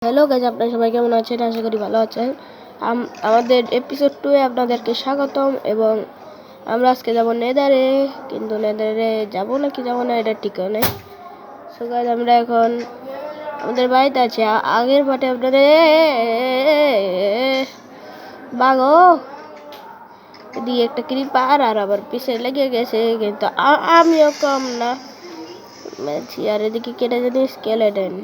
Hello guys, আপনারা সবাই কেমন আছেন? আশা করি ভালো আছেন। আমাদের এপিসোড 2 এ আপনাদেরকে স্বাগতম। এবং আমরা আজকে যাব নেদারে, কিন্তু নেদারে যাব নাকি যাব না এটা ঠিক নেই। সো গাইজ, আমরা এখন আমাদের বাড়িতে আছি। আগের পাটে আপনাদের বাগো দিয়ে একটা ক্রিপার আর আবার পিছে লেগে গেছে, কিন্তু আমিও কম না। আর এদিকে কেটে জানি স্কেলেটন।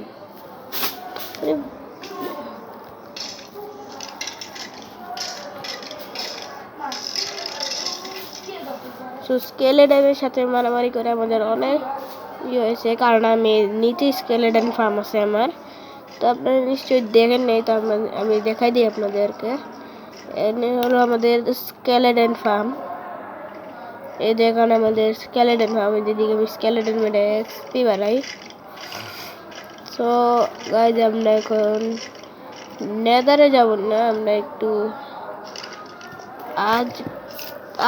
স্কেলেটনের সাথে মারামারি করে আমাদের অনেক হয়েছে, কারণ আমি নিচে স্কেলেটন ফার্ম আছে আমার। তো আপনারা নিশ্চয়ই দেখেন নেই, তো আমি দেখাই দিই আপনাদেরকে। এনে হলো আমাদের স্কেলেটন ফার্ম। এই দেখেন আমাদের স্কেলেটন ফার্ম। যেদিকে আমি স্কেলেটন মেরে এক্সপি বাড়াই। সো গাইজ, আমরা এখন নেদারে যাব না, আমরা একটু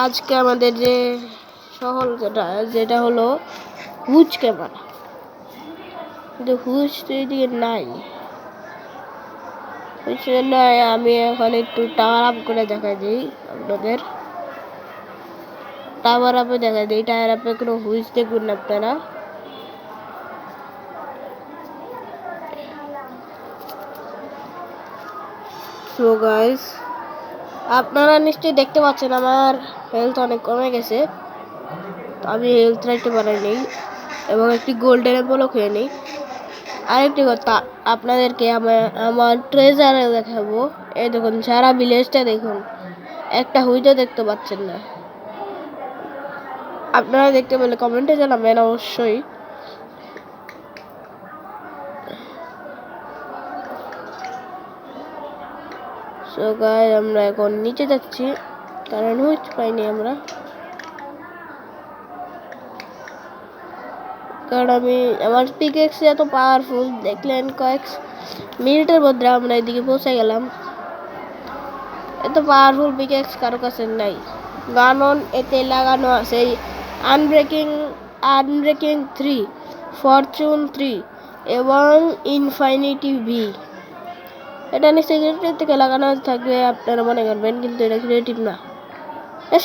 আজকে আমাদের যে শহর যেটা হলো হুজ ক্যামেরা, কিন্তু হুজ তো এদিকে নাই। আমি এখন একটু টাওয়ার আপ করে দেখা দিই আপনাদের। টাওয়ার আপে দেখা দিই, টাওয়ার আপে কোনো হুজ দেখবেন না আপনারা। সো গাইস, আপনারা নিশ্চয়ই দেখতে পাচ্ছেন আমার হেলথ অনেক কমে গেছে। তো আমি হেলথ রাইটে বানাই নেই এবং একটি গোল্ডেন অ্যাপলও খেয়ে নিই। আরেকটি কথা আপনাদেরকে আমার ট্রেজারে দেখাবো। এই দেখুন, সারা ভিলেজটা দেখুন, একটা হুইটও দেখতে পাচ্ছেন না। আপনারা দেখতে পেলে কমেন্টে জানাবেন অবশ্যই। সো গাইস, আমরা এখন নিচে যাচ্ছি, কারণ হুইচ পাইনি আমরা। কারণ আমার পিকেক্স এত পাওয়ারফুল, দেখলেন কয়েক মিনিটের মধ্যে আমরা এদিকে পৌঁছে গেলাম। এত পাওয়ারফুল পিকেক্স কারো কাছে নাই। কারণ এতে লাগানো আছে আনব্রেকিং 3, ফরচুন 3 এবং ইনফিনিটি ভি। এটা নিশ্চয়ই ক্রিয়েটিভ থেকে লাগানো থাকবে আপনারা মনে করবেন, কিন্তু এটা ক্রিয়েটিভ না, এটা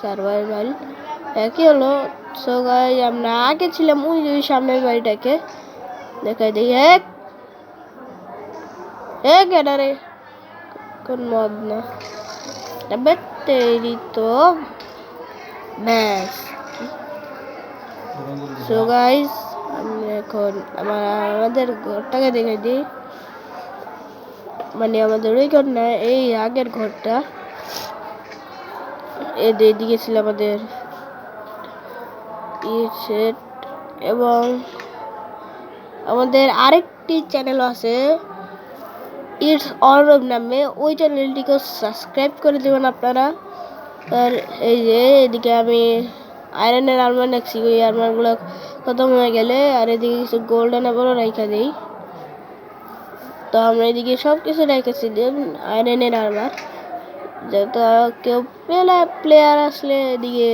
সার্ভাইভাল একই হলো। সো গাইস, আমরা আগে ছিলাম ওই সামনের বাড়িটাকে দেখাই দিই। এক এডারে কোন মদ না ব্যাটারি তো ব্যাস। সো গাইস, আমরা এখন আমাদের ঘরটাকে দেখাই দিই। মানে আমাদের ওই ঘর না, এই আগের ঘরটা। এদিকে ছিল আমাদের সেট। এবং আমাদের আরেকটি চ্যানেল আছে ইটস অর্ণব নামে, ওই চ্যানেলটিকে সাবস্ক্রাইব করে দেবেন আপনারা। আর এই যে এদিকে আমি আয়রনের আর্মার রাখছি, ওই আর্মারগুলো খতম হয়ে গেলে, আর এদিকে কিছু গোল্ডেন আবারও রাখা দিই। তো আমরা এদিকে সব কিছু রেখেছি আয়রনের আর্মার, যাতে কেউ প্লেয়ার আসলে এদিকে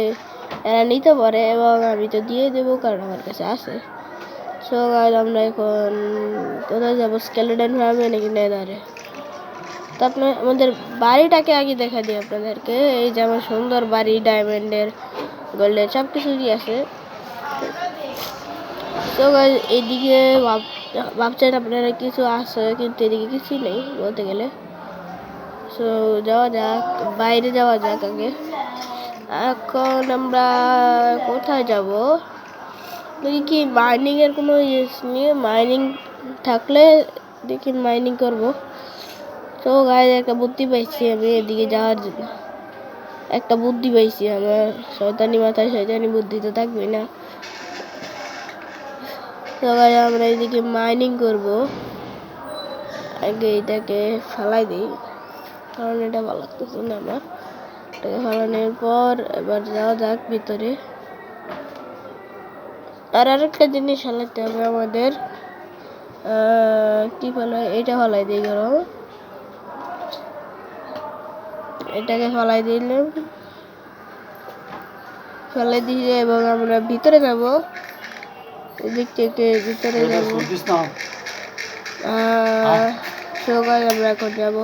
এরা নিতে পারে, এবং আমি তো দিয়ে দেবো কারণ আমার কাছে আছে। সো গাইস, আমরা এখন কোথায় যাবো? স্কেলেটন ফার্মে নাকি নেদারে? তো আপনার আমাদের বাড়িটাকে আগে দেখা দিই আপনাদেরকে। এই যে আমার সুন্দর বাড়ি, ডায়মন্ডের, গোল্ডের সব কিছুই আছে। তো গাইস, এইদিকে ভাবছেন আপনারা কিছু আছে, কিন্তু এদিকে কিছুই নেই বলতে গেলে। সো যাওয়া যাক, বাইরে যাওয়া যাক আগে। এখন আমরা কোথায় যাব? দেখি কি মাইনিং এর কোনো ইউজ নিয়ে, মাইনিং থাকলে দেখি মাইনিং করব। তো গাইস, একটা বুদ্ধি পাইছি আমি এদিকে যাওয়ার জন্য। একটা বুদ্ধি পাইছি আমার, শয়তানি মাথায় শয়তানি বুদ্ধি তো থাকবে না। তো গাইস, আমরা এদিকে মাইনিং করব। আগে এটাকে ফেলাই দিই, কারণ এটা ভালো লাগতেছে না আমার। এটাকে ফেলানোর পর এবার যাওয়া যাক ভিতরে। আর আরেকটা জিনিস ফেলাতে হবে আমাদের, কি ফেলাই, এটা ফেলাই দিই। এটাকে ফেলাই দিলাম, ফেলাই দিয়ে এবং আমরা ভিতরে যাব। এদিক থেকে ভিতরে যাব। সো গাইস আমরা এখন যাব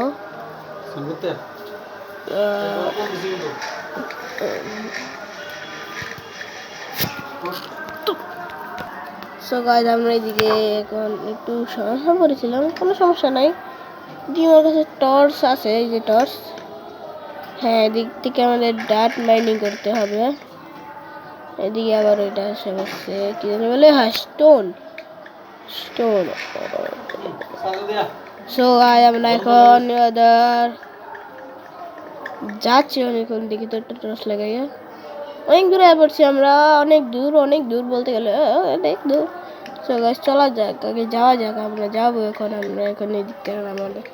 সো গাইস আমরা এদিকে এখন একটু সমস্যা পড়েছিলাম, কোনো সমস্যা নাই। আমার কাছে টর্চ আছে, এই যে টর্চ। হ্যাঁ, এদিক থেকে আমাদের ডাট মাইনিং করতে হবে। এদিকে আবার ওইটা এসে বসছে, কি জানি বলে, হ্যাঁ স্টোন। সো গাইস আমরা এখন যাচ্ছি অনেকক্ষণ, দেখি তো একটা টর্চ লাগাইয়া। অনেক দূরে পড়ছি আমরা, অনেক দূর বলতে গেলে অনেক দূর। সো গাইস চলা যাক, আগে যাওয়া যাক। আমরা যাবো এখন, আমরা এখন এদিক থেকে আমাদের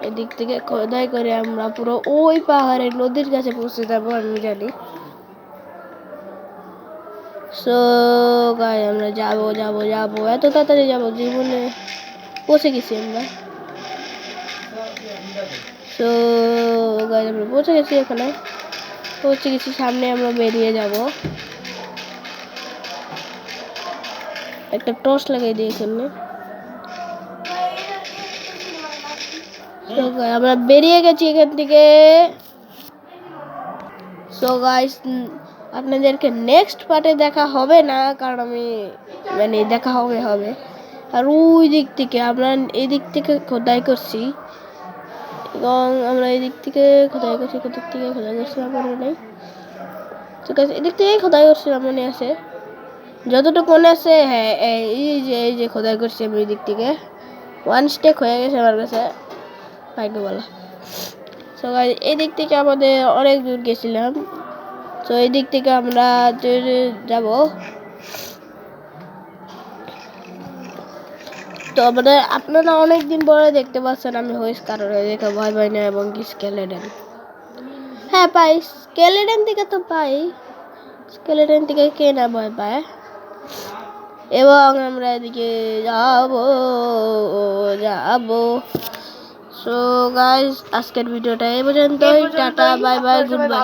এদিক থেকে খোদাই করে আমরা পুরো ওই পাহাড়ের নদীর কাছে পৌঁছে যাবো, আমি জানি। সো গাইস আমরা যাবো এত তাড়াতাড়ি যাবো, জীবনে পৌঁছে গেছি আমরা। সো গাইস আমরা পৌঁছে গেছি, এখানে পৌঁছে গেছি, সামনে আমরা বেরিয়ে যাব। একটা টর্চ লাগাই দিই এখানে। আমরা বেরিয়ে গেছি এখান থেকে। সো গাইস আপনাদেরকে নেক্সট পার্টে দেখা হবে না, কারণ আমি মানে দেখা হবে। আর ওই দিক থেকে আমরা এই দিক থেকে খোদাই করছি, এবং আমরা এদিক থেকে খোদাই করছি, মনে নেই। ঠিক আছে, এদিক থেকেই খোদাই করছিলাম, মনে আছে যতটুকু মনে আছে। হ্যাঁ, এই যে খোদাই করছি আমি, এই দিক থেকে 1 স্টেক হয়ে গেছে আমার কাছে, ভাগ্য বলা। সো গাইস এই দিক থেকে আমাদের অনেক দূর গেছিলাম। তো এই দিক থেকে আমরা যাব। তো আমাদের আপনারা অনেকদিন পরে দেখতে পাচ্ছেন আমি হইস কারণে দেখে ভয় পাই না, এবং কি স্কেলেটন, হ্যাঁ পাই, স্কেলেটন থেকে তো পাই, স্কেলেটন থেকে কে না ভয় পায়। এবং আমরা এদিকে যাব। সো গাইস আজকের ভিডিওটা এই পর্যন্তই, tata bye bye good bye.